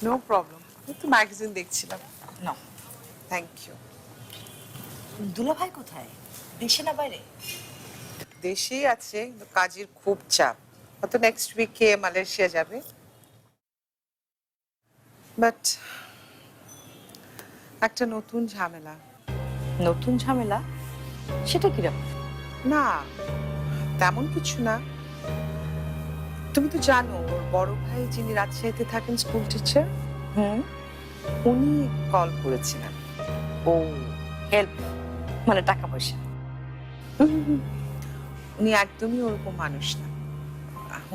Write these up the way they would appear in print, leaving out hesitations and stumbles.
No problem, একটু magazine দেখছিলাম। না, থ্যাংক ইউ। দুলাভাই কোথায়? দেশে না বাইরে? দেশেই আছে, কিন্তু কাজের খুব চাপ। হয়তো নেক্সট উইকে মালয়েশিয়া যাবে। বাট একটা নতুন ঝামেলা। নতুন ঝামেলা? সেটা কিরকম? না, তেমন কিছু না। তুমি তো জানো ওর বড় ভাই যিনি রাজশাহীতে থাকেন, স্কুল টিচার, হুম। উনি কল করেছিলেন। ও, হেল্প মানে টাকা পয়সা? উনি একদমই ওরকম মানুষ না।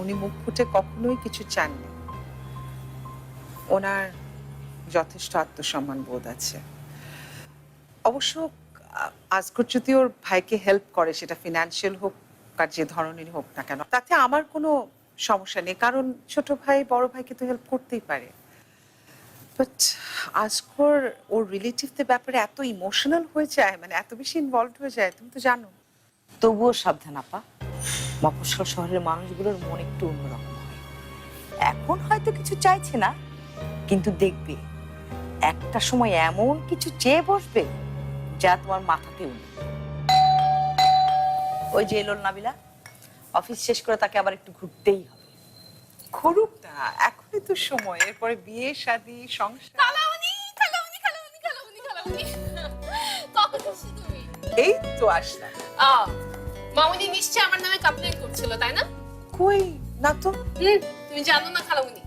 উনি মুখ ফুটে কখনোই কিছু চাননি। ওনার যথেষ্ট আত্মসম্মান বোধ আছে। অবশ্য আজগর যদি ওর ভাইকে হেল্প করে, সেটা ফিনান্সিয়াল হোক আর যে ধরনেরই হোক না কেন, তাতে আমার কোনো সমস্যা নেই, কারণ ছোট ভাই বড় ভাইকে তো হেল্প করতেই পারে। বাট আজগর ওর রিলেটিভদের ব্যাপারে এত ইমোশনাল হয়ে যায়, মানে এত বেশি ইনভলভ হয়ে যায়, তুমি তো জানো। তবুও সাবধান আপা, মফস্বল শহরের মানুষগুলোর মন একটু অন্যরকম হয়। এখন হয়তো কিছু চাইছে না, কিন্তু দেখবে একটা সময় এমন কিছু চেয়ে বসবে যা তোমার মাথাতেও নেই। ওই যে এলো নাবিলা, অফিস শেষ করে তাকে আবার একটু ঘুরতেই হবে। করুক না, এখনই তো সময়, এরপরে বিয়ে শাদী সংসার। খালামণি খালামণি খালামণি খালামণি খালামণি কখন এসেছো তুমি? এই তো আসলাম। মামুনি নিশ্চয় আমার নামে কমপ্লেইন করছিল, তাই না? কই না তো। তুমি জানো না খালামণি।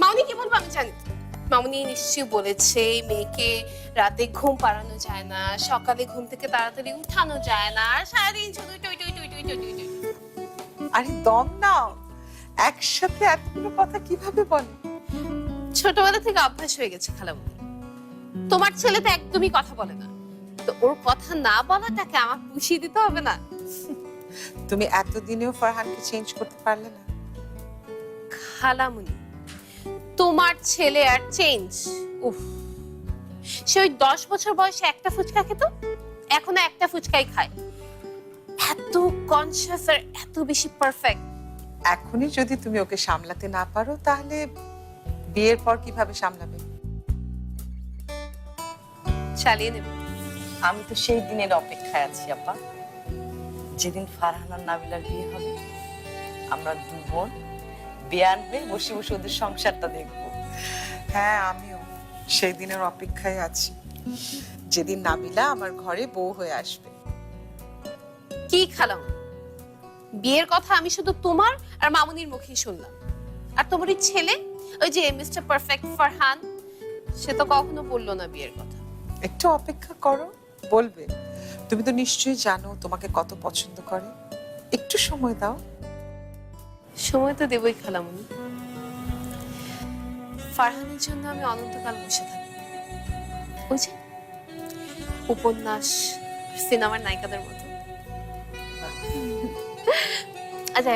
মামুনি কি বলবো আমি জানি। মামুনি নিশ্চয়ই বলেছে মেয়েকে রাতে ঘুম পাড়ানো যায় না, সকালে ঘুম থেকে তাড়াতাড়ি উঠানো যায় না, আর সারাদিন শুধু টই টই টই টই টই টই টই। আরে দম নাও, একসাথে এতগুলো কথা কিভাবে বলে? ছোটবেলা থেকে অভ্যাস হয়ে গেছে খালামণি। তোমার ছেলে তো একদমই কথা বলে না, তো ওর কথা না বলাটাকে আমার পুষিয়ে দিতে হবে না? তুমি এতদিনেও ফারহানকে চেঞ্জ করতে পারলে না? খালামুনি, তোমার ছেলে আর চেঞ্জ? উফ, সে ওই 10 বছর বয়সে একটা ফুচকা খেত, এখনো একটা ফুচকাই খায়। এত কনসিয়াস আর এত বেশি পারফেক্ট। এখনই যদি তুমি ওকে সামলাতে না পারো, তাহলে বিয়ের পর কিভাবে সামলাবে? চালিয়ে নেবে। আমি তো সেই দিনের অপেক্ষায় আছি আপা, যেদিন ফারহান আর নাবিলার বিয়ে হবে। আমরা দু বোন বিয়ান হয়ে বসে বসে ওদের সংসারটা দেখবো। হ্যাঁ, আমিও সেই দিনের অপেক্ষায় আছি, যেদিন নাবিলা আমার ঘরে বউ হয়ে আসবে। কি খালাম, বিয়ের কথা আমি শুধু তোমার আর মামুনির মুখেই শুনলাম, আর তোমার ওই ছেলে, ওই যে মিস্টার পারফেক্ট ফারহান, সে তো কখনো বললো না বিয়ের কথা। একটু অপেক্ষা করো, বলবে। তুমি তো নিশ্চয়ই জানো তোমাকে কত পছন্দ করে। একটু সময় দাও। সময় তো দেবই খালামুনি। ফারহানের জন্য আমি অনন্তকাল বসে থাকি, ওই যে উপন্যাস সিনেমার নায়িকাদের মতো। আচ্ছা,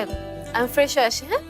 আমি ফ্রেশ হয়ে আসি। হ্যাঁ।